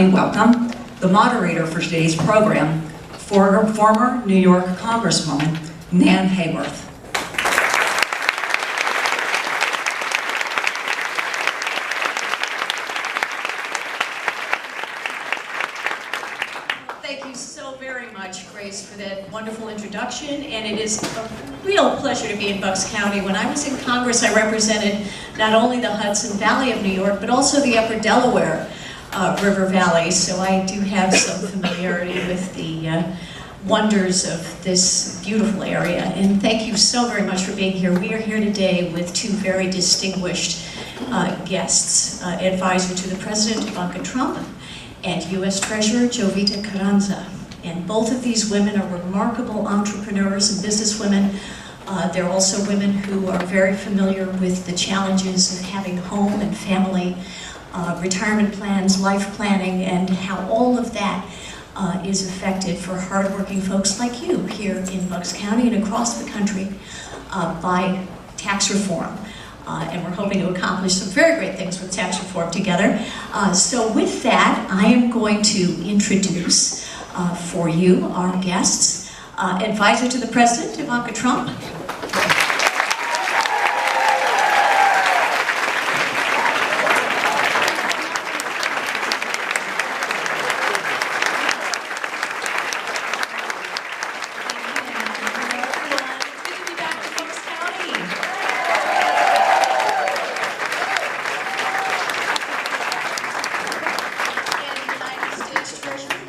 County welcome the moderator for today's program, former New York Congresswoman Nan Hayworth. Thank you so very much, Grace, for that wonderful introduction, and it is a real pleasure to be in Bucks County. When I was in Congress, I represented not only the Hudson Valley of New York, but also the Upper Delaware River Valley, so I do have some familiarity with the wonders of this beautiful area. And thank you so very much for being here. We are here today with two very distinguished guests, advisor to the President, Ivanka Trump, and U.S. Treasurer Jovita Carranza. And both of these women are remarkable entrepreneurs and businesswomen. They're also women who are very familiar with the challenges of having home and family, retirement plans, life planning, and how all of that is affected for hardworking folks like you here in Bucks County and across the country by tax reform. And we're hoping to accomplish some very great things with tax reform together. So with that, I am going to introduce for you our guests, advisor to the President, Ivanka Trump.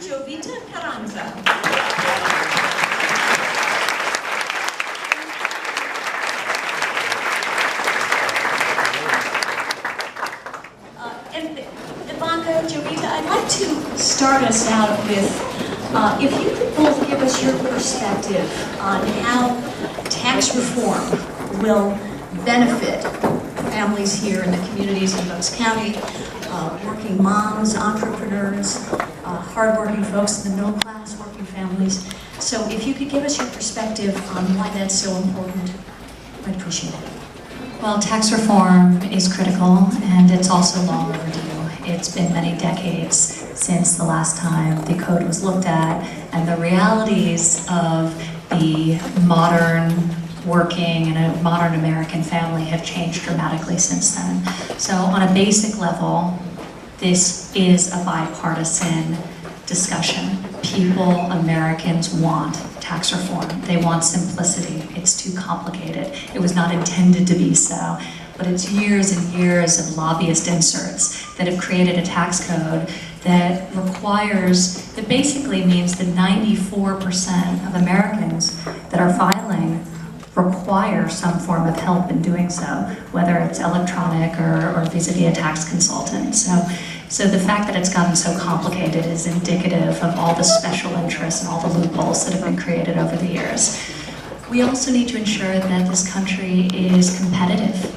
Jovita Carranza. And Ivanka, Jovita, I'd like to start us out with, if you could both give us your perspective on how tax reform will benefit families here in the communities in Bucks County, working moms, entrepreneurs, hardworking folks in the middle class, working families. So if you could give us your perspective on why that's so important, I'd appreciate it. Well, tax reform is critical, and it's also long overdue. It's been many decades since the last time the code was looked at, and the realities of the modern working and a modern American family have changed dramatically since then. So on a basic level, this is a bipartisan discussion. People, Americans want tax reform. They want simplicity. It's too complicated. It was not intended to be so, but it's years and years of lobbyist inserts that have created a tax code that requires, that basically means that 94% of Americans that are filing require some form of help in doing so, whether it's electronic or vis-a-vis a tax consultant. So the fact that it's gotten so complicated is indicative of all the special interests and all the loopholes that have been created over the years. We also need to ensure that this country is competitive.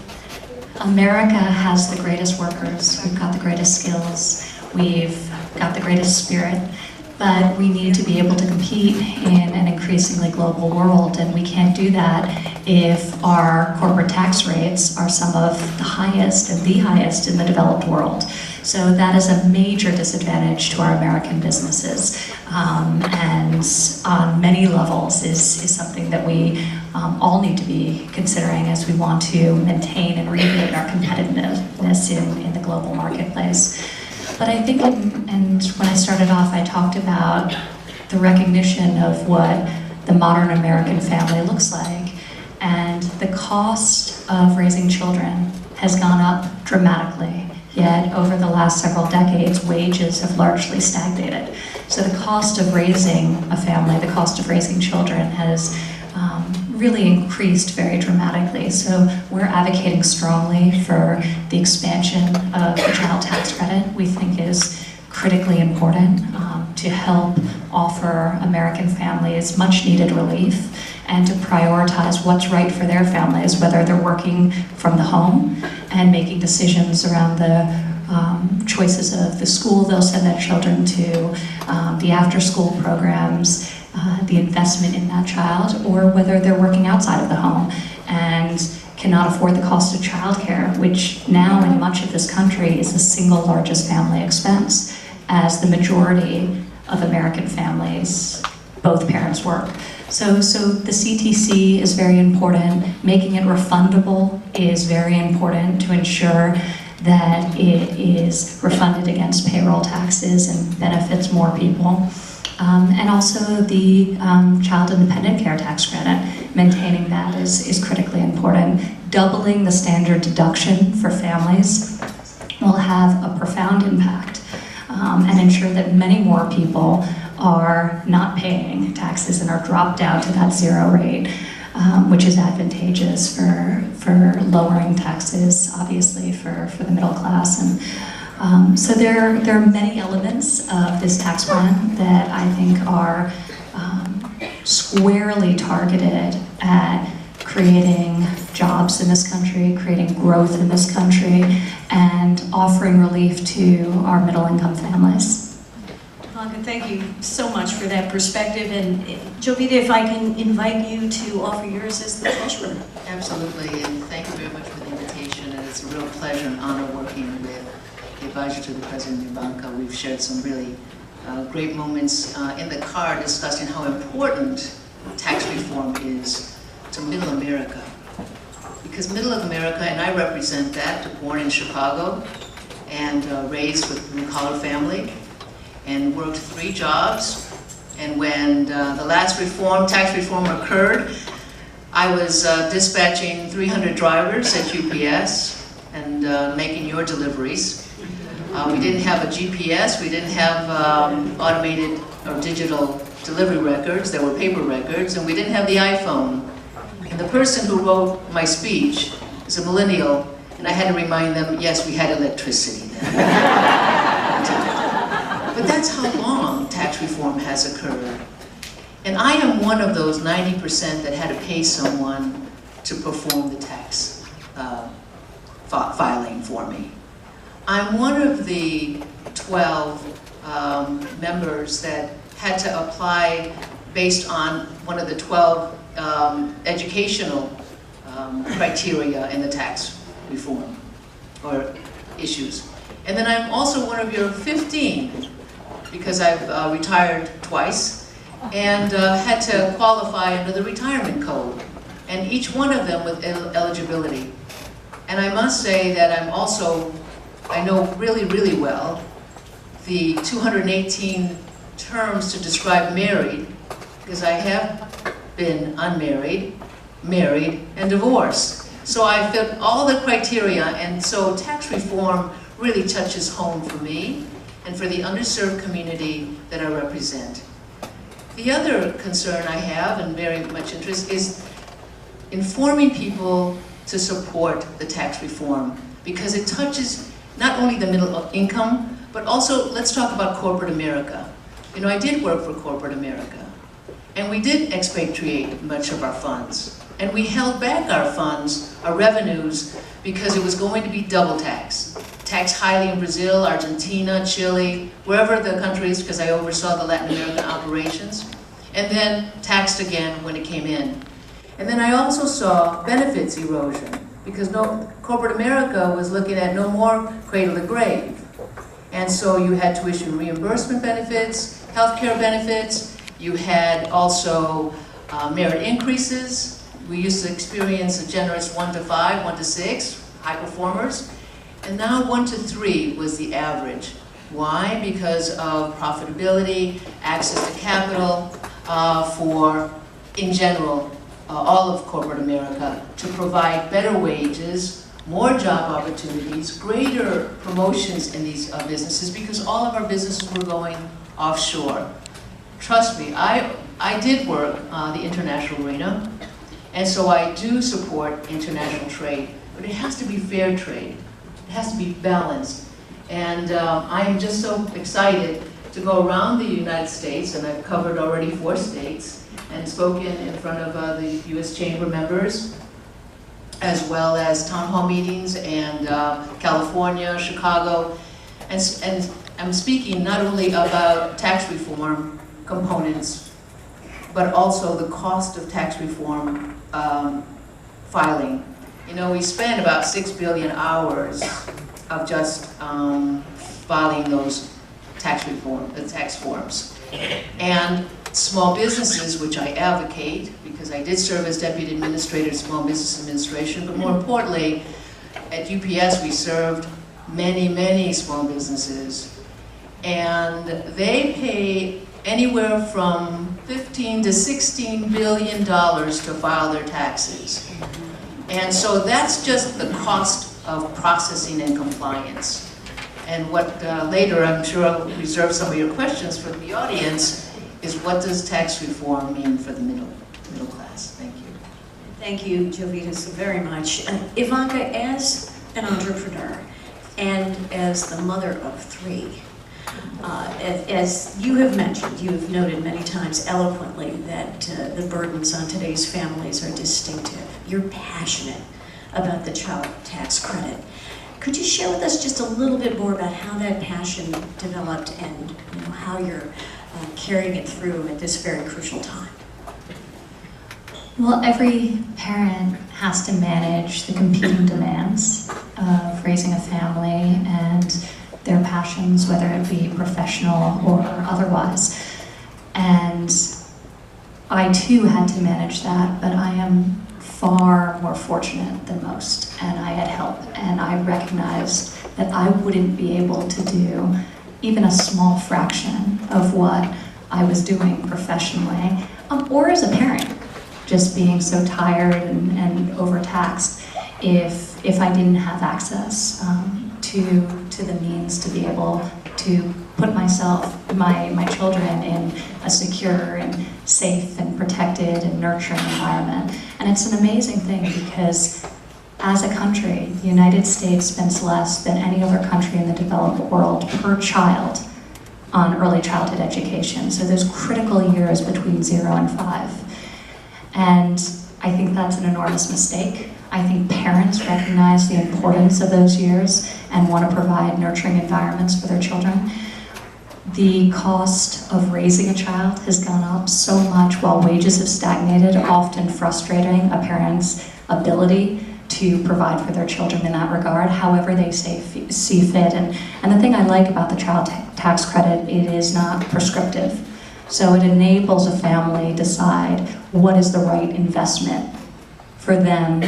America has the greatest workers, we've got the greatest skills, we've got the greatest spirit, but we need to be able to compete in an increasingly global world, and we can't do that if our corporate tax rates are some of the highest and the highest in the developed world. So that is a major disadvantage to our American businesses, and on many levels is something that we all need to be considering as we want to maintain and regain our competitiveness in the global marketplace. But I think, and when I started off, I talked about the recognition of what the modern American family looks like, and the cost of raising children has gone up dramatically. Yet over the last several decades, wages have largely stagnated. So the cost of raising a family, the cost of raising children has really increased very dramatically. So we're advocating strongly for the expansion of the child tax credit. We think is critically important to help offer American families much needed relief and to prioritize what's right for their families, whether they're working from the home and making decisions around the choices of the school they'll send their children to, the after-school programs, the investment in that child, or whether they're working outside of the home and cannot afford the cost of childcare, which now in much of this country is the single largest family expense. as the majority of American families, both parents work. So the CTC is very important. Making it refundable is very important to ensure that it is refunded against payroll taxes and benefits more people. And also the child independent care tax credit, maintaining that is critically important. Doubling the standard deduction for families will have a profound impact and ensure that many more people are not paying taxes and are dropped down to that zero rate, which is advantageous for lowering taxes, obviously, for the middle class. And so there are many elements of this tax plan that I think are squarely targeted at creating jobs in this country, creating growth in this country, and offering relief to our middle-income families. Ivanka, thank you so much for that perspective. And Jovita, if I can invite you to offer yours as the treasurer. Absolutely, and thank you very much for the invitation. And it's a real pleasure and honor working with the advisor to the President, Ivanka. We've shared some really great moments in the car discussing how important tax reform is to middle America. Because middle America, and I represent that, born in Chicago and raised with a blue-collar family, and worked 3 jobs. And when the last tax reform occurred, I was dispatching 300 drivers at UPS and making your deliveries. We didn't have a GPS, we didn't have automated or digital delivery records, there were paper records, and we didn't have the iPhone. And the person who wrote my speech is a millennial, and I had to remind them, yes, we had electricity then. But that's how long tax reform has occurred. And I am one of those 90% that had to pay someone to perform the tax filing for me. I'm one of the 12 members that had to apply based on one of the 12 educational criteria in the tax reform or issues. And then I'm also one of your 15, because I've retired twice and had to qualify under the retirement code, and each one of them with eligibility. And I must say that I know really, really well the 218 terms to describe married, because I have been unmarried, married, and divorced. So I fit all the criteria, and so tax reform really touches home for me and for the underserved community that I represent. The other concern I have, and very much interest, is informing people to support the tax reform, because it touches not only the middle income, but also, let's talk about corporate America. You know, I did work for corporate America, and we did expatriate much of our funds. And we held back our funds, our revenues, because it was going to be double tax. Taxed highly in Brazil, Argentina, Chile, wherever the countries, because I oversaw the Latin American operations, and then taxed again when it came in. And then I also saw benefits erosion, because corporate America was looking at no more cradle to grave. And so you had to issue reimbursement benefits, healthcare benefits, you had also merit increases. We used to experience a generous 1 to 5, 1 to 6, high performers. And now 1 to 3 was the average. Why? Because of profitability, access to capital for, in general, all of corporate America, to provide better wages, more job opportunities, greater promotions in these businesses, because all of our businesses were going offshore. Trust me, I did work the international arena, and so I do support international trade, but it has to be fair trade. It has to be balanced. And I'm just so excited to go around the United States, and I've covered already 4 states, and spoken in front of the U.S. Chamber members, as well as town hall meetings, and California, Chicago. And I'm speaking not only about tax reform components, but also the cost of tax reform filing. You know, we spend about 6 billion hours of just filing those tax reform, tax forms. And small businesses, which I advocate, because I did serve as Deputy Administrator of Small Business Administration, but more importantly, at UPS we served many, many small businesses, and they pay anywhere from $15 to $16 billion to file their taxes. And so that's just the cost of processing and compliance. And what later, I'm sure I'll reserve some of your questions for the audience, is what does tax reform mean for the middle class? Thank you. Thank you, Jovita, so very much. Ivanka, as an entrepreneur and as the mother of three, as you have mentioned, you have noted many times eloquently that the burdens on today's families are distinctive. You're passionate about the child tax credit. Could you share with us just a little bit more about how that passion developed and how you're carrying it through at this very crucial time? Well, every parent has to manage the competing demands of raising a family and their passions, whether it be professional or otherwise. And I too had to manage that, but I am far more fortunate than most, and I had help, and I recognized that I wouldn't be able to do even a small fraction of what I was doing professionally, or as a parent, just being so tired and overtaxed if I didn't have access to the means to be able to put myself, my children in a secure and safe and protected and nurturing environment. And it's an amazing thing because as a country, the United States spends less than any other country in the developed world per child on early childhood education. So those critical years between 0 and 5. And I think that's an enormous mistake. I think parents recognize the importance of those years and want to provide nurturing environments for their children. The cost of raising a child has gone up so much while wages have stagnated, often frustrating a parent's ability to provide for their children in that regard, however they see fit. And the thing I like about the child tax credit, it is not prescriptive. So it enables a family to decide what is the right investment for them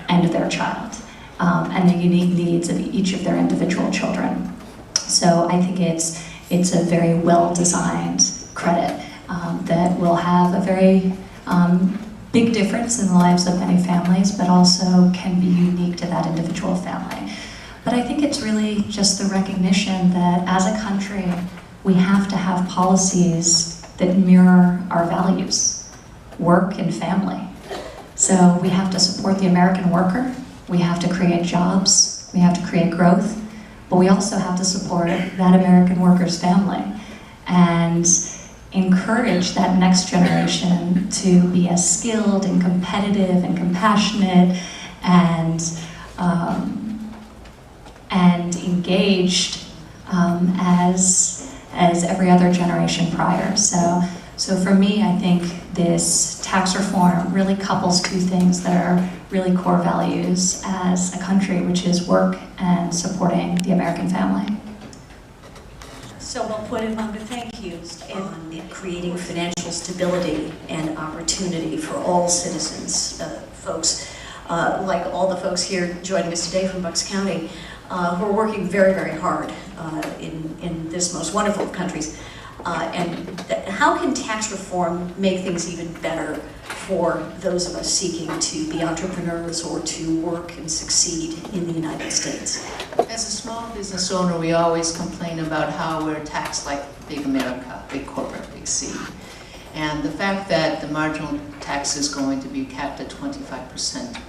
and their child, and the unique needs of each of their individual children. So I think it's a very well-designed credit that will have a very big difference in the lives of many families, but also can be unique to that individual family. But I think it's really just the recognition that as a country, we have to have policies that mirror our values, work and family. So we have to support the American worker, we have to create jobs, we have to create growth, but we also have to support that American worker's family and encourage that next generation to be as skilled and competitive and compassionate and engaged as every other generation prior. So for me, I think this tax reform really couples two things that are really core values as a country, which is work and supporting the American family. So well put, Ivanka, thank you. In creating financial stability and opportunity for all citizens, folks, like all the folks here joining us today from Bucks County, who are working very, very hard in this most wonderful of countries. How can tax reform make things even better for those of us seeking to be entrepreneurs or to work and succeed in the United States? As a small business owner, we always complain about how we're taxed like big America, big corporate, big C. And the fact that the marginal tax is going to be capped at 25%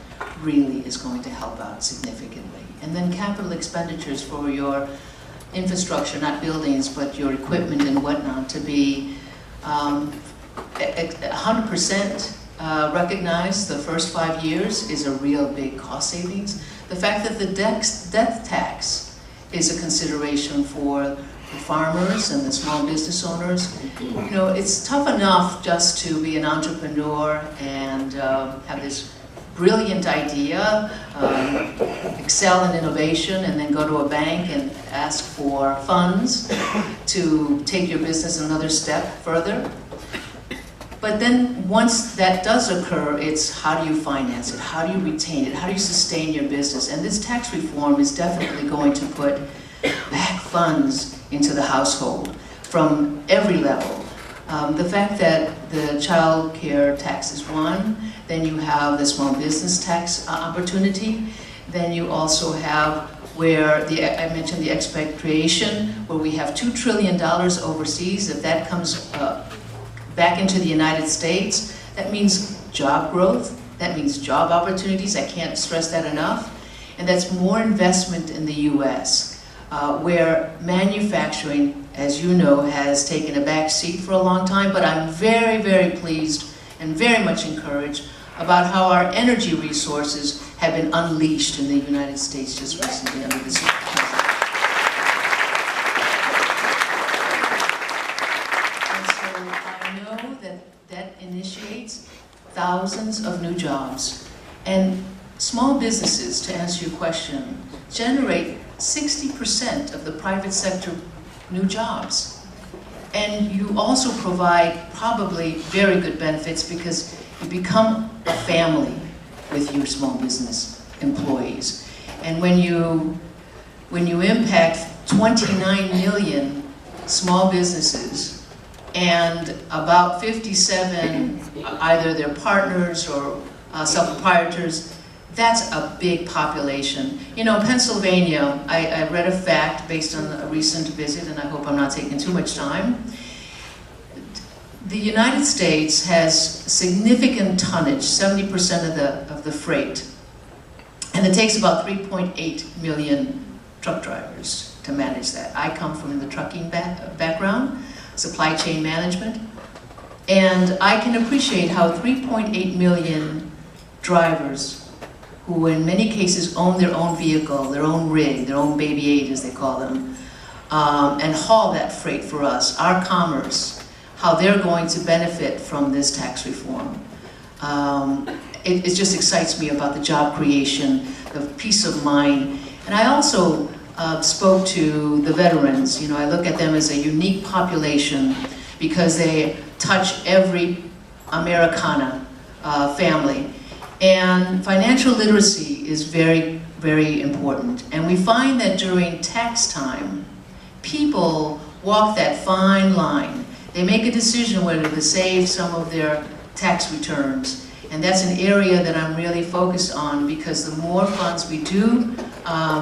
really is going to help out significantly. And then capital expenditures for your infrastructure, not buildings, but your equipment and whatnot, to be 100% recognized the first 5 years is a real big cost savings. The fact that the death tax is a consideration for the farmers and the small business owners. You know, it's tough enough just to be an entrepreneur and have this brilliant idea, excel in innovation, and then go to a bank and ask for funds to take your business another step further. But then once that does occur, it's how do you finance it? How do you retain it? How do you sustain your business? And this tax reform is definitely going to put back funds into the household from every level. The fact that the child care tax is one, then you have the small business tax opportunity, then you also have where I mentioned the expatriation, where we have $2 trillion overseas. If that comes back into the United States, that means job growth, that means job opportunities. I can't stress that enough. And that's more investment in the US, where manufacturing, as you know, has taken a back seat for a long time, but I'm very, very pleased and very much encouraged about how our energy resources have been unleashed in the United States just recently under this president. And so I know that that initiates thousands of new jobs. And small businesses, to answer your question, generate 60% of the private sector new jobs. And you also provide probably very good benefits because you become a family with your small business employees. And when you impact 29 million small businesses and about 57, either their partners or self-proprietors, that's a big population. You know, Pennsylvania, I read a fact based on a recent visit, and I hope I'm not taking too much time. The United States has significant tonnage, 70% of the freight, and it takes about 3.8 million truck drivers to manage that. I come from the trucking background, supply chain management, and I can appreciate how 3.8 million drivers who in many cases own their own vehicle, their own rig, their own baby 8 as they call them, and haul that freight for us, our commerce, how they're going to benefit from this tax reform. It just excites me about the job creation, the peace of mind. And I also spoke to the veterans. You know, I look at them as a unique population because they touch every Americana family. And financial literacy is very, very important. And we find that during tax time, people walk that fine line. They make a decision whether to save some of their tax returns. And that's an area that I'm really focused on because the more funds we do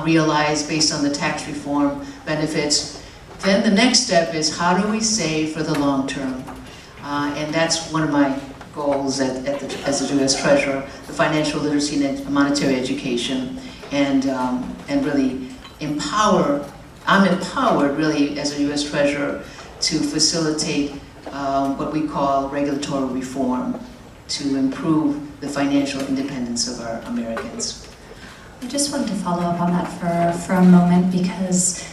realize based on the tax reform benefits, then the next step is how do we save for the long term? And that's one of my goals as a U.S. Treasurer, the financial literacy and monetary education, and really empower. I'm empowered really as a U.S. Treasurer to facilitate what we call regulatory reform to improve the financial independence of our Americans. I just wanted to follow up on that for a moment because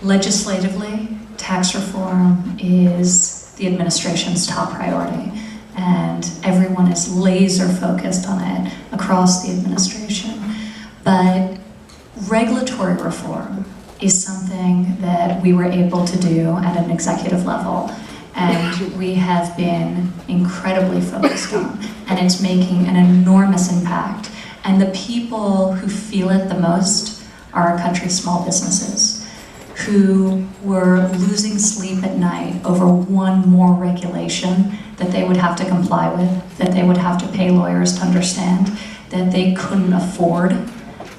legislatively, tax reform is the administration's top priority. And everyone is laser focused on it across the administration. But regulatory reform is something that we were able to do at an executive level. And we have been incredibly focused on. And it's making an enormous impact. And the people who feel it the most are our country's small businesses, who were losing sleep at night over one more regulation that they would have to comply with, that they would have to pay lawyers to understand, that they couldn't afford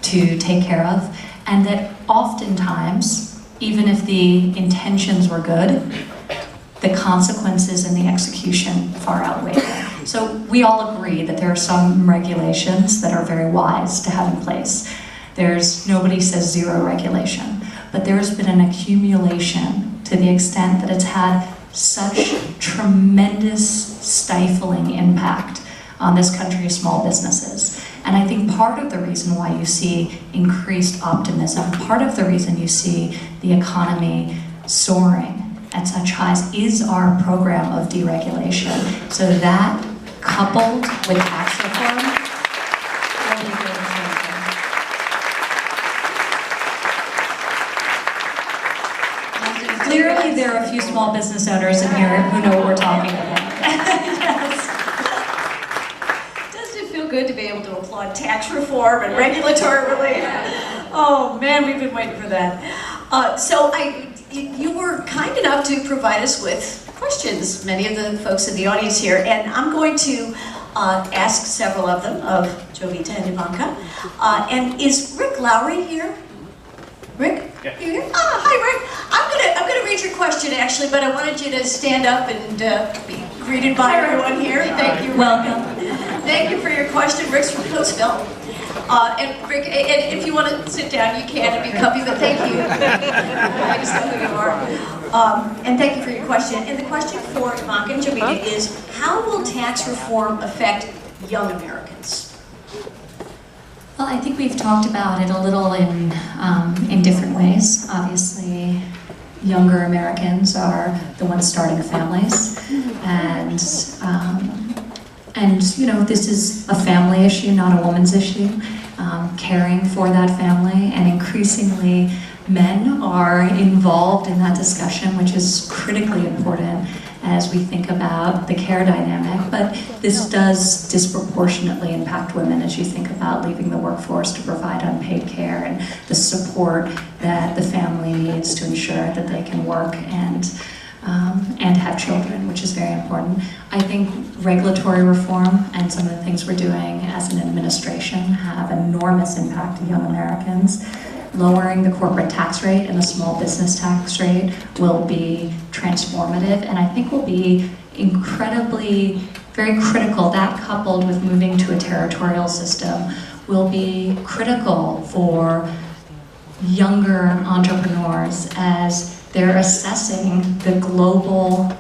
to take care of, and that oftentimes, even if the intentions were good, the consequences and the execution far outweigh them. So we all agree that there are some regulations that are very wise to have in place. Nobody says zero regulation, but there's been an accumulation to the extent that it's had such tremendous stifling impact on this country's small businesses. And I think part of the reason why you see increased optimism, part of the reason you see the economy soaring at such highs is our program of deregulation. So that, coupled with tax reform, small business owners in here who know what we're talking about. Yes. Doesn't it feel good to be able to applaud tax reform and regulatory relief? Oh man, we've been waiting for that. You were kind enough to provide us with questions, many of the folks in the audience here, and I'm going to ask several of them, of Jovita and Ivanka. And is Rick Lowry here? Rick? Yeah. You here? Ah, hi Rick. I'm gonna read your question actually, but I wanted you to stand up and be greeted by everyone here. Thank you. Welcome. Thank you for your question. Rick's from Coatesville. And Rick, and if you want to sit down, you can and be comfy, but thank you. I just know who you are. And thank you for your question. And the question for Ivanka and Jovita is, how will tax reform affect young Americans? Well, I think we've talked about it a little in different ways. Obviously, younger Americans are the ones starting families, and you know, this is a family issue, not a woman's issue. Caring for that family, and increasingly men are involved in that discussion, which is critically important as we think about the care dynamic. But this does disproportionately impact women as you think about leaving the workforce to provide unpaid care and the support that the family needs to ensure that they can work and have children, which is very important. I think regulatory reform and some of the things we're doing as an administration have enormous impact on young Americans. Lowering the corporate tax rate and the small business tax rate will be transformative, and I think will be incredibly, very critical. That coupled with moving to a territorial system will be critical for younger entrepreneurs as they're assessing the global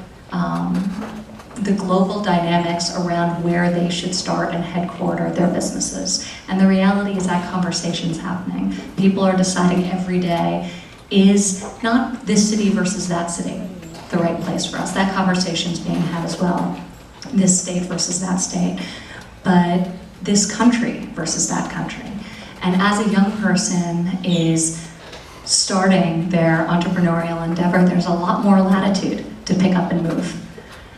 dynamics around where they should start and headquarter their businesses. And the reality is that conversation's happening. People are deciding every day, is not this city versus that city the right place for us? That conversation's being had as well. This state versus that state. But this country versus that country. And as a young person is starting their entrepreneurial endeavor, there's a lot more latitude to pick up and move.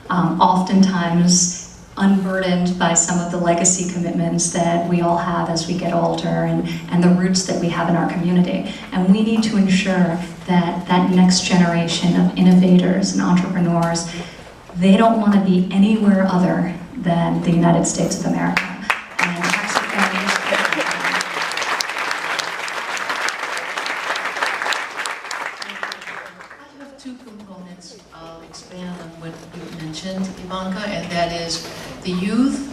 Oftentimes unburdened by some of the legacy commitments that we all have as we get older and the roots that we have in our community. And we need to ensure that that next generation of innovators and entrepreneurs, they don't want to be anywhere other than the United States of America. And tax reform is I have two components. I'll expand on what you mentioned, Ivanka, and that is the youth,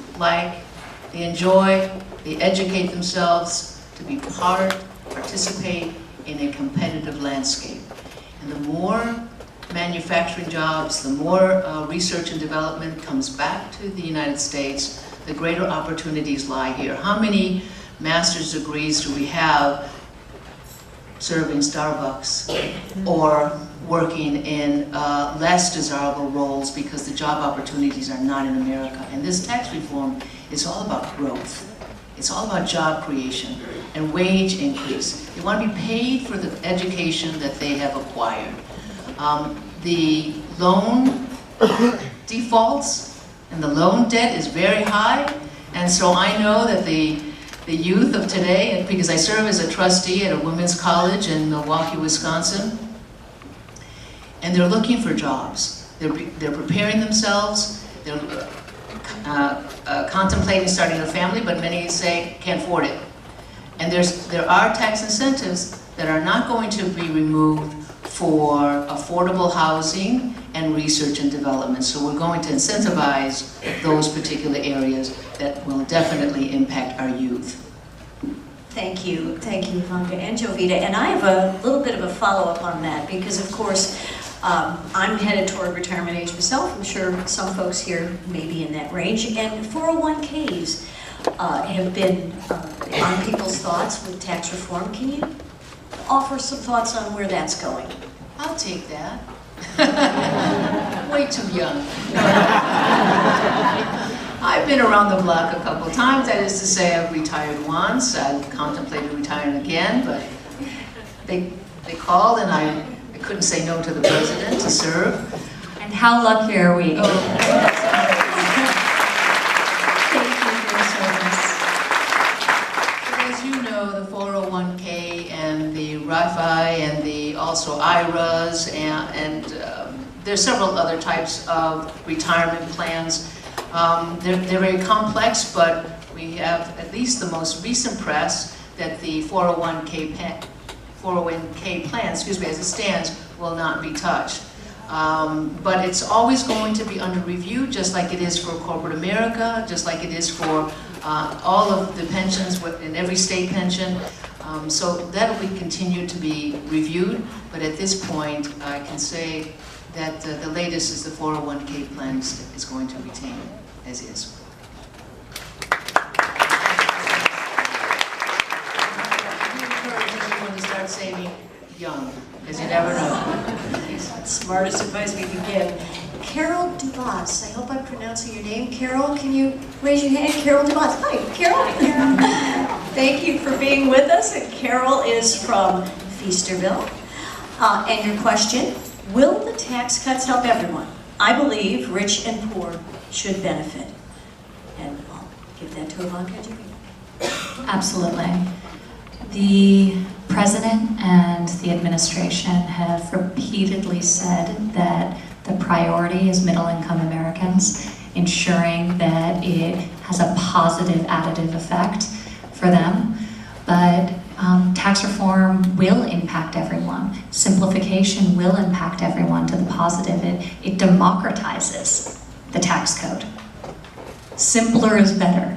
they enjoy, they educate themselves to be participate in a competitive landscape. And the more manufacturing jobs, the more research and development comes back to the United States, the greater opportunities lie here. How many master's degrees do we have serving Starbucks or working in less desirable roles because the job opportunities are not in America? And this tax reform is all about growth. It's all about job creation and wage increase. They want to be paid for the education that they have acquired. The loan defaults and the loan debt is very high, and so I know that the youth of today, and because I serve as a trustee at a women's college in Milwaukee, Wisconsin, and they're looking for jobs. They're preparing themselves. They're contemplating starting a family, but many say can't afford it. And there are tax incentives that are not going to be removed for affordable housing and research and development. So we're going to incentivize those particular areas that will definitely impact our youth. Thank you, Ivanka and Jovita. And I have a little bit of a follow-up on that because, of course, I'm headed toward retirement age myself. I'm sure some folks here may be in that range. And 401ks have been on people's thoughts with tax reform. Can you offer some thoughts on where that's going? I'll take that. Way too young. I've been around the block a couple times. That is to say, I've retired once. I've contemplated retiring again, but they called and I couldn't say no to the president to serve. how lucky are we? Thank you for your service. As you know, the 401k and the RIFI and the also IRAs and there's several other types of retirement plans. They're very complex, but we have at least the most recent press that the 401k plan, as it stands, will not be touched. But it's always going to be under review, just like it is for corporate America, just like it is for all of the pensions in every state pension. So that will be continued to be reviewed, but at this point I can say that the latest is the 401k plan is going to retain as is. To start saving young, because you never know. Smartest advice we can give. Carol DeVos, I hope I'm pronouncing your name. Carol, can you raise your hand? Carol DeVos. Hi, Carol. Thank you for being with us. And Carol is from Feasterville. And your question, will the tax cuts help everyone? I believe rich and poor should benefit. And I'll give that to Ivanka. Absolutely. The President and the administration have repeatedly said that the priority is middle-income Americans, ensuring that it has a positive additive effect for them. But tax reform will impact everyone. Simplification will impact everyone to the positive. It democratizes the tax code. Simpler is better.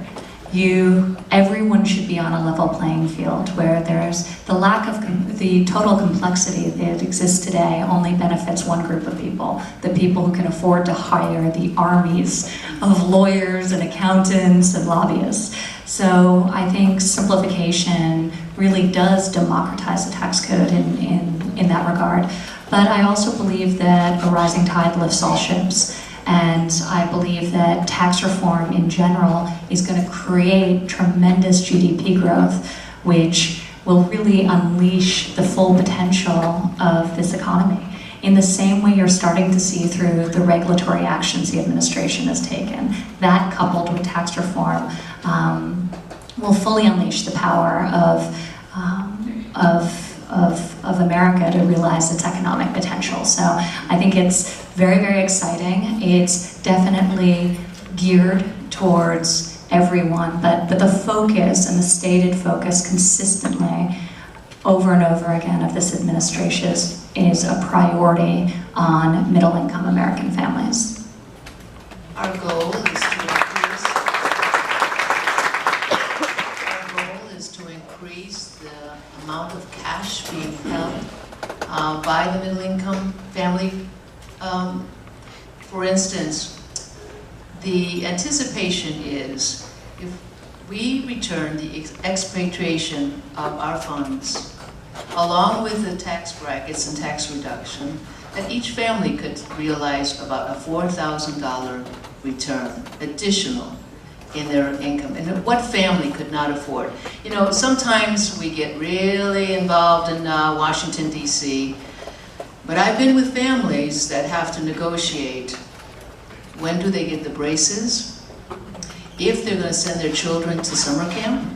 Everyone should be on a level playing field where there's the total complexity that exists today only benefits one group of people, the people who can afford to hire the armies of lawyers and accountants and lobbyists. So I think simplification really does democratize the tax code in that regard. But I also believe that a rising tide lifts all ships. And I believe that tax reform in general is going to create tremendous GDP growth, which will really unleash the full potential of this economy. In the same way you're starting to see through the regulatory actions the administration has taken, that coupled with tax reform will fully unleash the power of America to realize its economic potential. So I think it's very, very exciting. It's definitely geared towards everyone, but the focus and the stated focus consistently over and over again of this administration is a priority on middle-income American families. Our goal is to increase the amount of cash being held by the middle-income family. For instance, the anticipation is if we return the expatriation of our funds along with the tax brackets and tax reduction, that each family could realize about a $4,000 return additional in their income. And what family could not afford? You know, sometimes we get really involved in Washington, D.C., but I've been with families that have to negotiate when do they get the braces, if they're going to send their children to summer camp,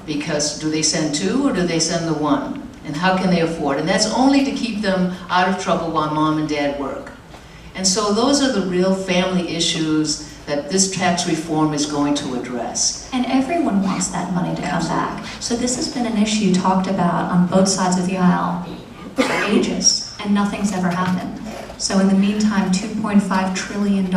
because do they send two or do they send the one? And how can they afford? And that's only to keep them out of trouble while mom and dad work. And so those are the real family issues that this tax reform is going to address. And everyone wants that money to come back. So this has been an issue talked about on both sides of the aisle for ages, and nothing's ever happened. So in the meantime, $2.5 trillion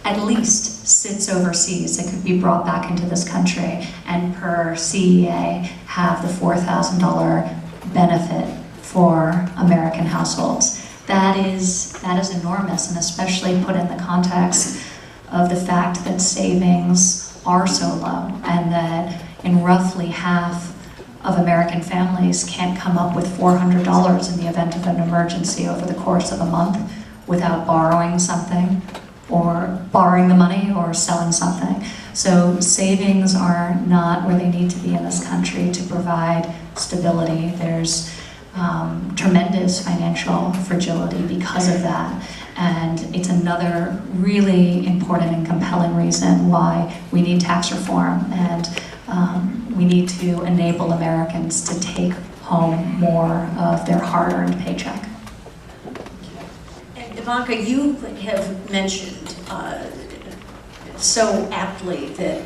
at least sits overseas that could be brought back into this country, and per CEA have the $4,000 benefit for American households. That is enormous, and especially put in the context of the fact that savings are so low, and that in roughly half of American families can't come up with $400 in the event of an emergency over the course of a month without borrowing something, or borrowing the money, or selling something. So savings are not where they need to be in this country to provide stability. There's tremendous financial fragility because of that. And it's another really important and compelling reason why we need tax reform, and we need to enable Americans to take home more of their hard-earned paycheck. And Ivanka, you have mentioned so aptly that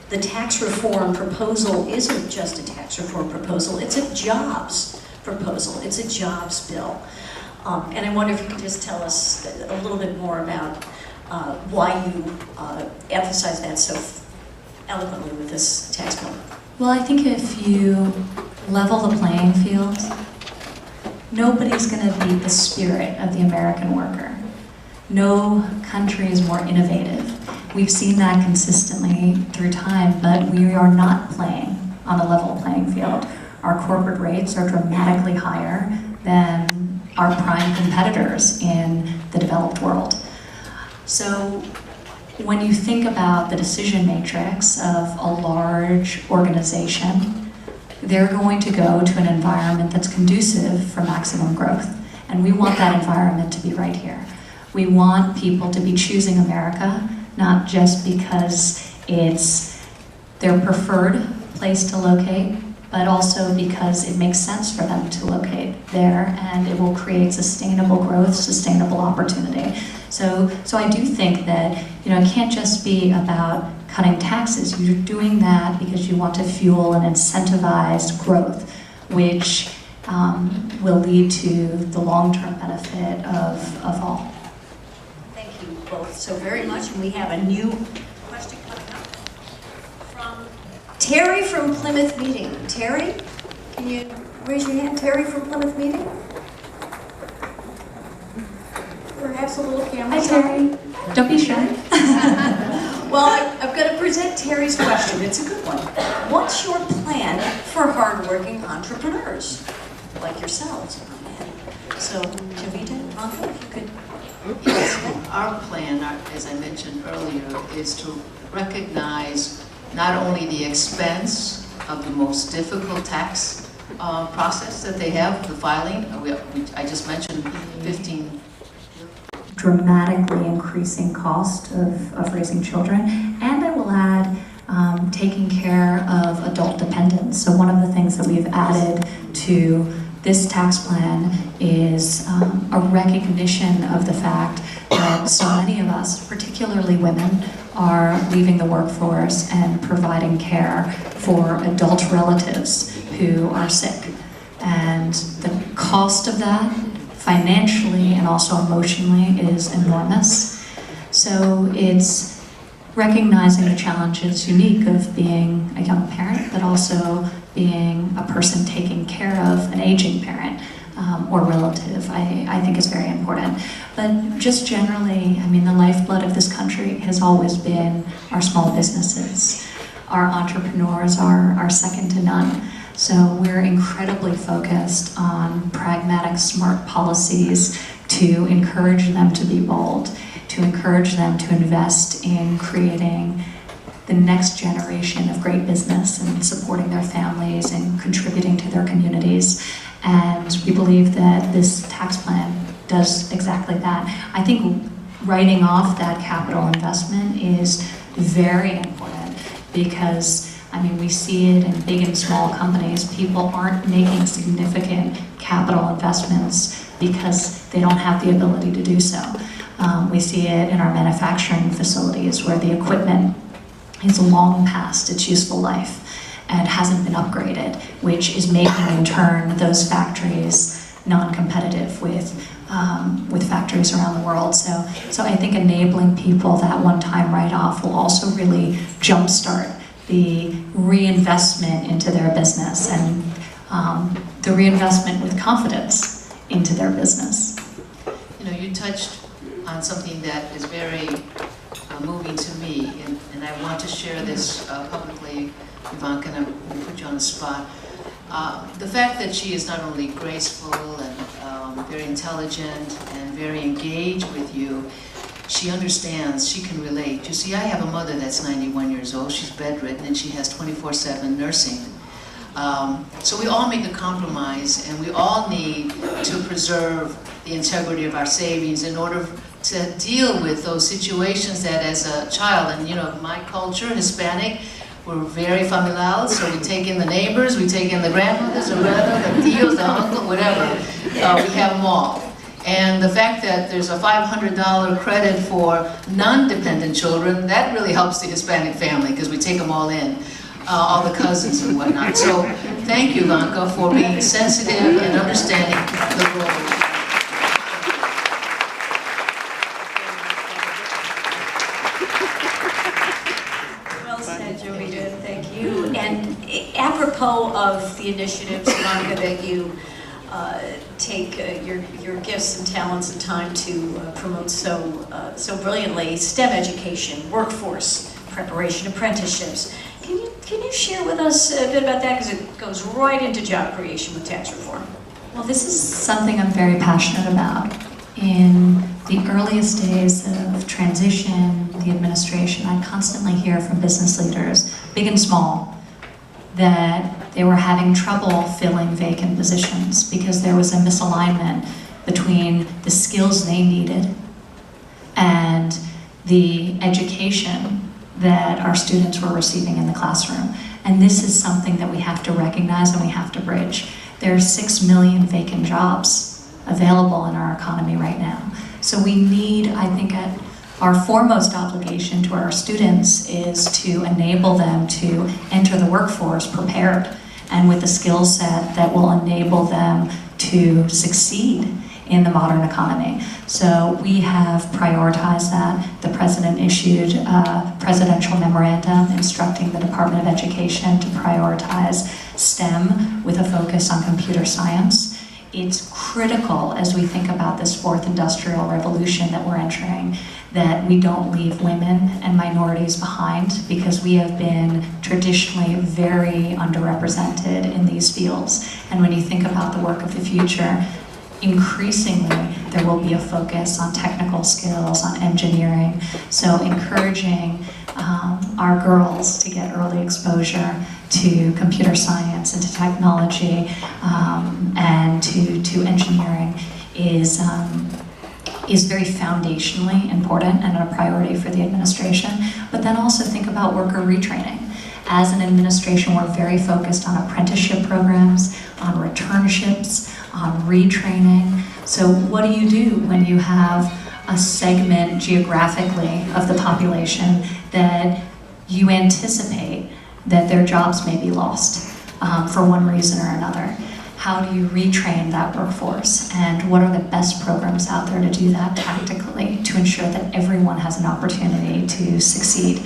the tax reform proposal isn't just a tax reform proposal, it's a jobs proposal, it's a jobs bill. And I wonder if you could just tell us a little bit more about why you emphasize that so eloquently with this tax bill. Well, I think if you level the playing field, nobody's going to beat the spirit of the American worker. No country is more innovative. We've seen that consistently through time, but we are not playing on a level playing field. Our corporate rates are dramatically higher than our prime competitors in the developed world. So when you think about the decision matrix of a large organization, they're going to go to an environment that's conducive for maximum growth. And we want that environment to be right here. We want people to be choosing America, not just because it's their preferred place to locate, but also because it makes sense for them to locate there, and it will create sustainable growth, sustainable opportunity. So I do think that it can't just be about cutting taxes. You're doing that because you want to fuel and incentivize growth, which will lead to the long-term benefit of all. Thank you both so very much. And we have a new question coming up from Terry from Plymouth Meeting. Terry, can you raise your hand? Terry from Plymouth Meeting? Perhaps a little camera. Hi, Terry. Don't be shy. Well, I'm going to present Terry's question. It's a good one. What's your plan for hardworking entrepreneurs like yourselves? So, Jovita, Ivanka, if you could. Yes, our plan, as I mentioned earlier, is to recognize not only the expense of the most difficult tax process that they have, the filing. I just mentioned 15. Dramatically increasing cost of raising children, and I will add taking care of adult dependents. So one of the things that we've added to this tax plan is a recognition of the fact that so many of us, particularly women, are leaving the workforce and providing care for adult relatives who are sick. And the cost of that, financially and also emotionally, is enormous. So it's recognizing the challenges unique of being a young parent, but also being a person taking care of an aging parent or relative, I think is very important. But just generally, I mean, the lifeblood of this country has always been our small businesses. Our entrepreneurs are second to none. So we're incredibly focused on pragmatic, smart policies to encourage them to be bold, to encourage them to invest in creating the next generation of great business and supporting their families and contributing to their communities. And we believe that this tax plan does exactly that. I think writing off that capital investment is very important because I mean, we see it in big and small companies. People aren't making significant capital investments because they don't have the ability to do so. We see it in our manufacturing facilities where the equipment is long past its useful life and hasn't been upgraded, which is making, in turn, those factories non-competitive with factories around the world. So I think enabling people that one-time write-off will also really jumpstart the reinvestment into their business and the reinvestment with confidence into their business. You touched on something that is very moving to me, and I want to share this publicly, Ivanka, and I'm going to put you on the spot. The fact that she is not only graceful and very intelligent and very engaged with you, she understands, she can relate. You see, I have a mother that's 91 years old, she's bedridden, and she has 24/7 nursing. So we all make a compromise, and we all need to preserve the integrity of our savings in order to deal with those situations that as a child, and you know, my culture, Hispanic, we're very familial, so we take in the neighbors, we take in the grandmothers, the brother, the tios, the uncle, whatever. We have them all. And the fact that there's a $500 credit for non-dependent children, that really helps the Hispanic family because we take them all in, all the cousins and whatnot. So thank you, Ivanka, for being sensitive and understanding the role. Jovita, thank you. And apropos of the initiatives, Ivanka, that you take your gifts and talents and time to promote so brilliantly, STEM education, workforce preparation, apprenticeships. Can you share with us a bit about that, because it goes right into job creation with tax reform? Well, this is something I'm very passionate about. In the earliest days of transition, the administration, I constantly hear from business leaders, big and small, that they were having trouble filling vacant positions because there was a misalignment between the skills they needed and the education that our students were receiving in the classroom. And this is something that we have to recognize and we have to bridge. There are 6 million vacant jobs available in our economy right now. So we need, I think, our foremost obligation to our students is to enable them to enter the workforce prepared and with a skill set that will enable them to succeed in the modern economy. So we have prioritized that. The President issued a presidential memorandum instructing the Department of Education to prioritize STEM with a focus on computer science. It's critical as we think about this fourth industrial revolution that we're entering that we don't leave women and minorities behind, because we have been traditionally very underrepresented in these fields. And when you think about the work of the future, increasingly there will be a focus on technical skills, on engineering. So encouraging our girls to get early exposure to computer science and to technology and to engineering is very foundationally important and a priority for the administration. But then also think about worker retraining. As an administration, we're very focused on apprenticeship programs, on returnships, on retraining. So what do you do when you have a segment geographically of the population that you anticipate that their jobs may be lost for one reason or another? How do you retrain that workforce? And what are the best programs out there to do that tactically to ensure that everyone has an opportunity to succeed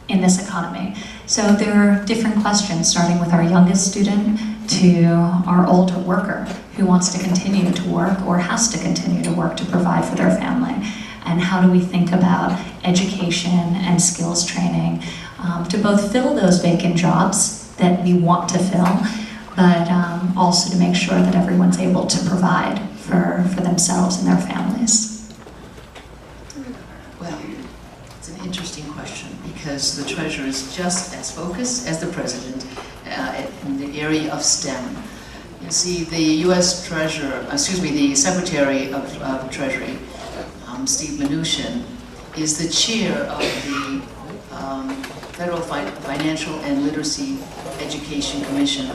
in this economy? So there are different questions, starting with our youngest student to our older worker who wants to continue to work or has to continue to work to provide for their family. And how do we think about education and skills training to both fill those vacant jobs that we want to fill, but also to make sure that everyone's able to provide for themselves and their families? Well, it's an interesting question because the Treasurer is just as focused as the President in the area of STEM. You see, the U.S. Treasurer, the Secretary of Treasury, Steve Mnuchin, is the chair of the Federal Financial and Literacy Education Commission,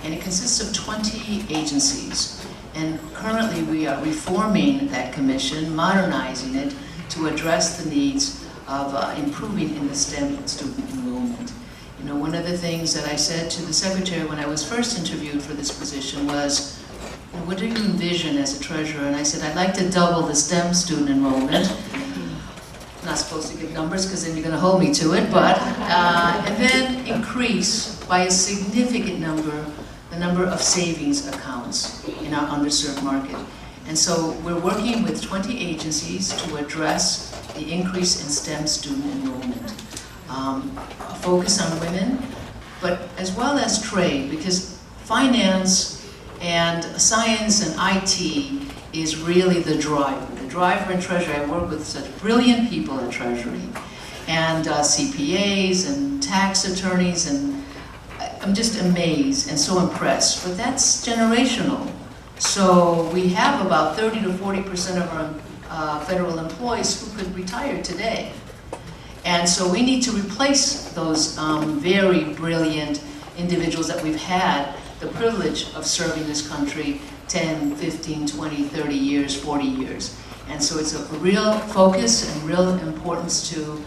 and it consists of 20 agencies. And currently we are reforming that commission, modernizing it to address the needs of improving in the STEM student enrollment. You know, one of the things that I said to the Secretary when I was first interviewed for this position was, what do you envision as a treasurer? And I said, I'd like to double the STEM student enrollment. I'm not supposed to give numbers because then you're going to hold me to it, but, and then increase by a significant number the number of savings accounts in our underserved market. And so we're working with 20 agencies to address the increase in STEM student enrollment. A focus on women, but as well as trade, because finance and science and IT is really the driver. The driver in Treasury, I work with such brilliant people in Treasury, and CPAs and tax attorneys, and I'm just amazed and so impressed, but that's generational. So we have about 30 to 40% of our federal employees who could retire today. And so we need to replace those very brilliant individuals that we've had the privilege of serving this country 10, 15, 20, 30 years, 40 years. And so it's a real focus and real importance to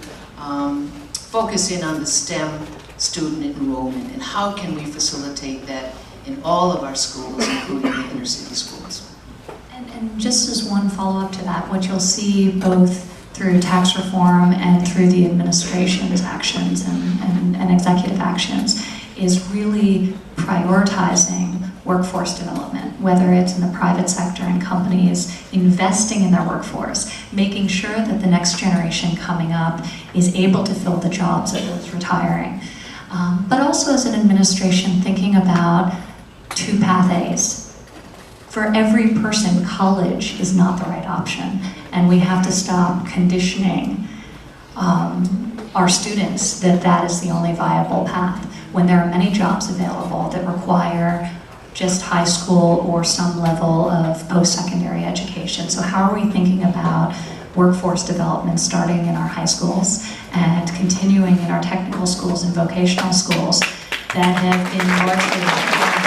focus in on the STEM student enrollment and how can we facilitate that in all of our schools, including the inner city schools. And just as one follow-up to that, what you'll see both through tax reform and through the administration's actions and executive actions is really prioritizing workforce development, whether it's in the private sector and companies investing in their workforce, making sure that the next generation coming up is able to fill the jobs of those retiring. But also as an administration thinking about two path A's. For every person, college is not the right option, and we have to stop conditioning our students that that is the only viable path, when there are many jobs available that require just high school or some level of post-secondary education. So how are we thinking about workforce development starting in our high schools and continuing in our technical schools and vocational schools that have been largely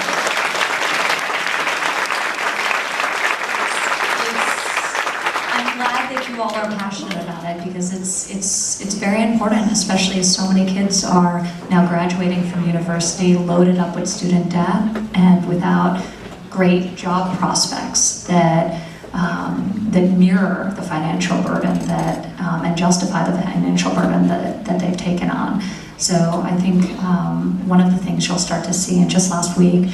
you all are passionate about it because it's very important, especially as so many kids are now graduating from university loaded up with student debt and without great job prospects that that mirror the financial burden that and justify the financial burden that they've taken on. So I think one of the things you'll start to see, and just last week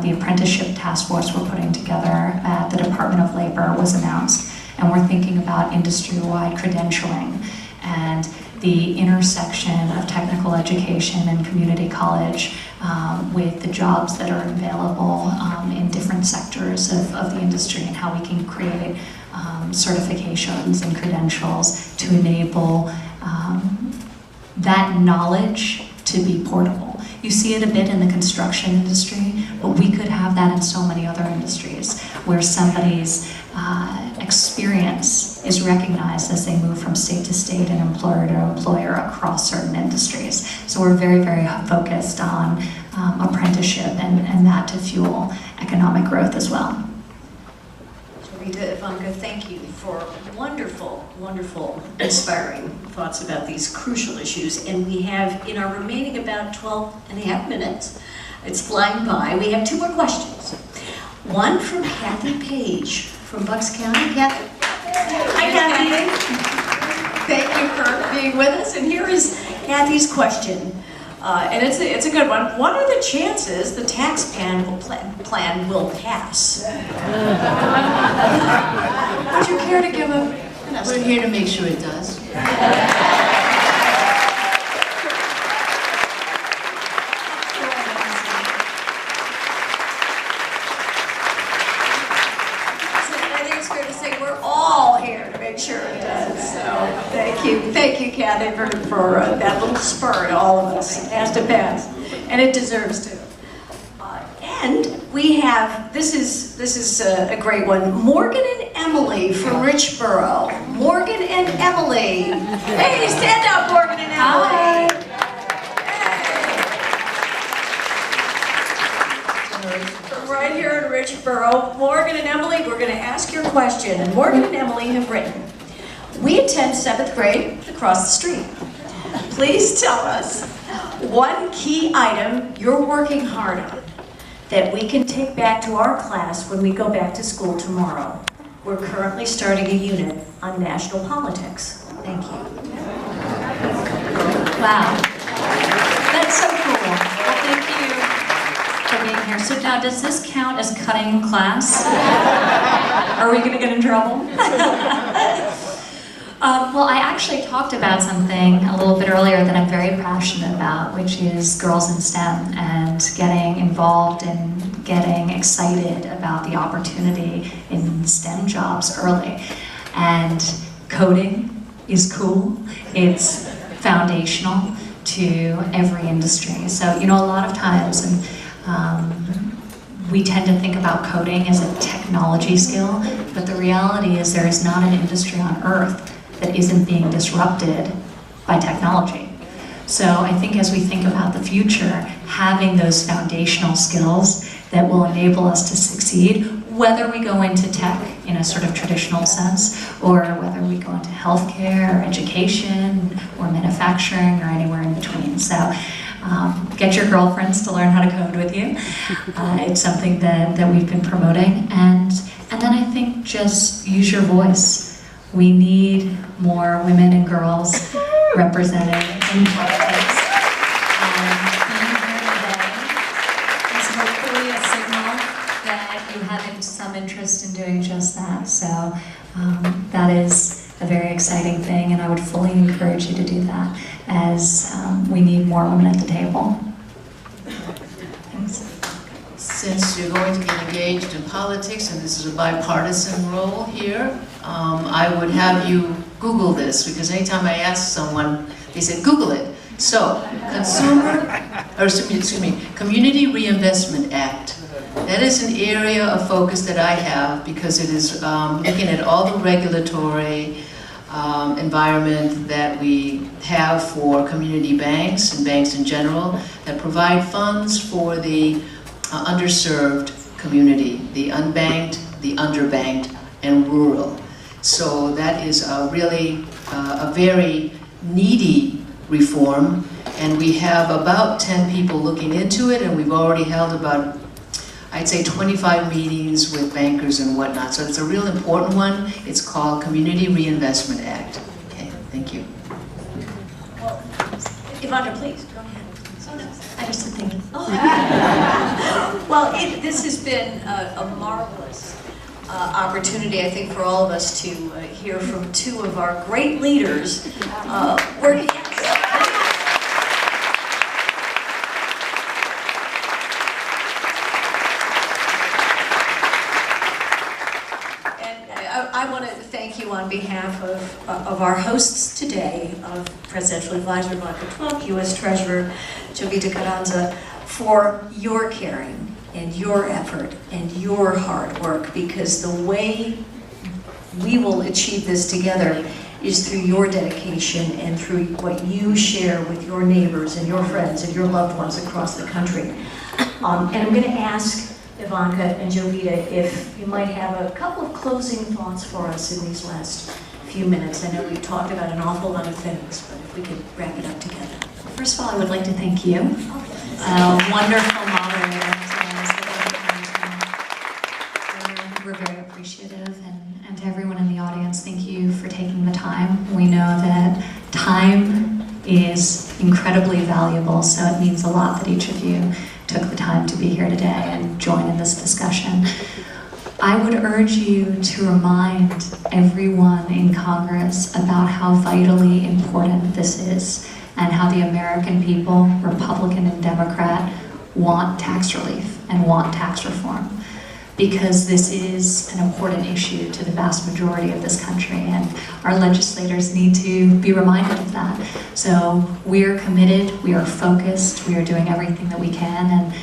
the apprenticeship task force we're putting together at the Department of Labor was announced. And we're thinking about industry-wide credentialing and the intersection of technical education and community college with the jobs that are available in different sectors of the industry and how we can create certifications and credentials to enable that knowledge to be portable. You see it a bit in the construction industry, but we could have that in so many other industries where somebody's experience is recognized as they move from state to state and employer to employer across certain industries. So we're very, very focused on apprenticeship and that to fuel economic growth as well. Jovita, Ivanka, thank you for wonderful, wonderful, inspiring thoughts about these crucial issues. And we have, in our remaining about 12 and a half minutes, it's flying by, we have two more questions. One from Kathy Page from Bucks County. Kathy? Hi, Kathy. Thank you for being with us. And here is Kathy's question. And it's a good one. What are the chances the tax plan will pass? Would you care to give an estimate? We're here to make sure it does. Thank you, Kathy, for that little spur to all of us. It has to pass, and it deserves to. And we have, this is a great one, Morgan and Emily from Richboro. Morgan and Emily. Hey, stand up, Morgan and Emily. From right here in Richboro, Morgan and Emily, we're going to ask your question. And Morgan and Emily have written, we attend 7th grade across the street. Please tell us one key item you're working hard on that we can take back to our class when we go back to school tomorrow. We're currently starting a unit on national politics. Thank you. Wow. That's so cool. Well, thank you for being here. So now, does this count as cutting class? Are we going to get in trouble? Well, I actually talked about something a little bit earlier that I'm very passionate about, which is girls in STEM and getting involved and getting excited about the opportunity in STEM jobs early. And coding is cool. It's foundational to every industry. So, you know, a lot of times, and we tend to think about coding as a technology skill, but the reality is there is not an industry on earth that isn't being disrupted by technology. So I think as we think about the future, having those foundational skills that will enable us to succeed, whether we go into tech in a sort of traditional sense, or whether we go into healthcare, or education, or manufacturing, or anywhere in between. So get your girlfriends to learn how to code with you. It's something that we've been promoting. And then I think just use your voice. We need more women and girls represented in politics. Being here today is hopefully a signal that you have some interest in doing just that. So that is a very exciting thing, and I would fully encourage you to do that, as we need more women at the table. Thanks. Since you're going to get engaged in politics, and this is a bipartisan role here, I would have you Google this, because anytime I ask someone, they said, Google it. So, Community Reinvestment Act. That is an area of focus that I have, because it is looking at all the regulatory environment that we have for community banks and banks in general that provide funds for the underserved community, the unbanked, the underbanked, and rural. So that is really a very needy reform, and we have about 10 people looking into it, and we've already held about, I'd say, 25 meetings with bankers and whatnot. So it's a real important one. It's called Community Reinvestment Act. Okay, thank you. Well, Ivanka, please, go ahead. I just think. Well, this has been a marvelous opportunity, I think, for all of us to hear from two of our great leaders working. I want to thank you on behalf of our hosts today, of Presidential Advisor Ivanka Trump, U.S. Treasurer Jovita Carranza, for your caring and your effort and your hard work, because the way we will achieve this together is through your dedication and through what you share with your neighbors and your friends and your loved ones across the country. And I'm going to ask Ivanka and Jovita if you might have a couple of closing thoughts for us in these last few minutes. I know we've talked about an awful lot of things, but if we could wrap it up together. First of all, I would like to thank you. Wonderful moderator. We're very appreciative, and to everyone in the audience, thank you for taking the time. We know that time is incredibly valuable, so it means a lot that each of you took the time to be here today and join in this discussion. I would urge you to remind everyone in Congress about how vitally important this is, and how the American people, Republican and Democrat, want tax relief and want tax reform, because this is an important issue to the vast majority of this country, and our legislators need to be reminded of that. So we are committed, we are focused, we are doing everything that we can, and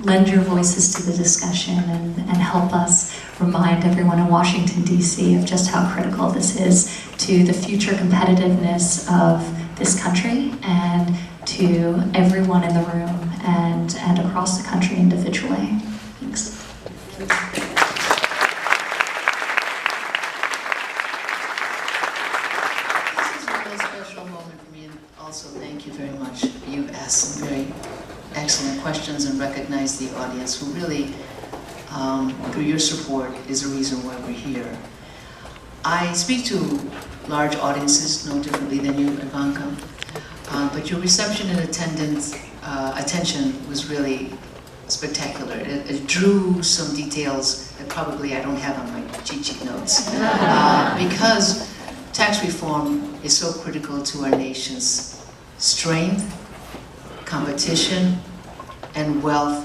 lend your voices to the discussion and help us remind everyone in Washington, D.C. of just how critical this is to the future competitiveness of this country and to everyone in the room and across the country individually. Thanks. This is a real special moment for me, and also thank you very much. You've asked some very excellent questions and recognized the audience who really, through your support, is the reason why we're here. I speak to large audiences no differently than you, Ivanka, but your reception and attention was really spectacular. It drew some details that probably I don't have on my cheat sheet notes, because tax reform is so critical to our nation's strength, competition, and wealth,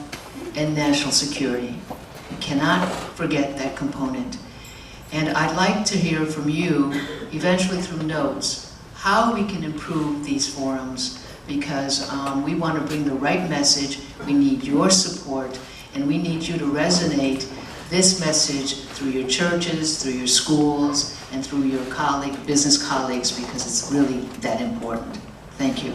and national security. We cannot forget that component. And I'd like to hear from you, eventually through notes, how we can improve these forums because we want to bring the right message. We need your support, and we need you to resonate this message through your churches, through your schools, and through your business colleagues, because it's really that important. Thank you.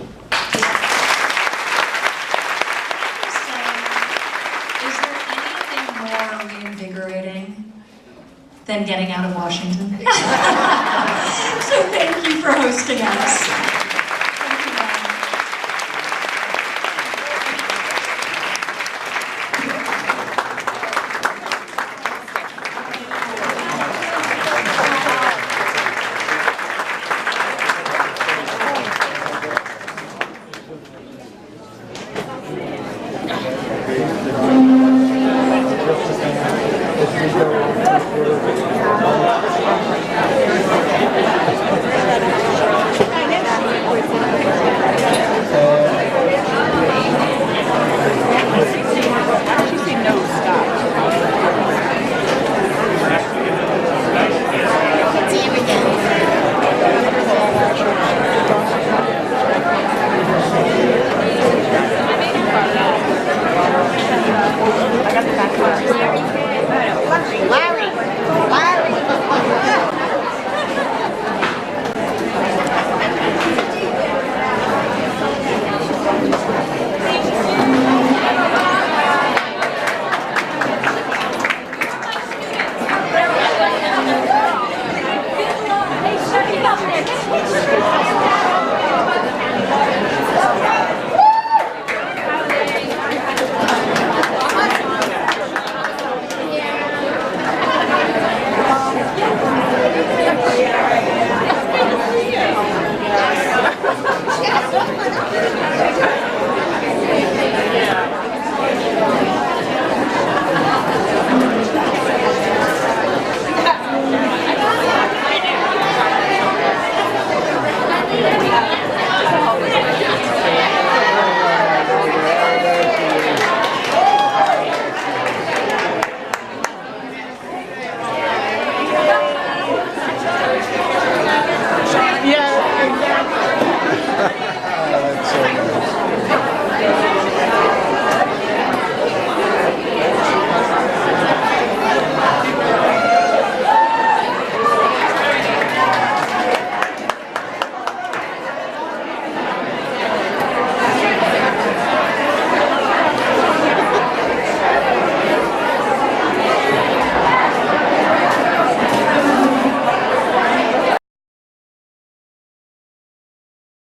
Is there anything more reinvigorating than getting out of Washington? So thank you for hosting us. Hey,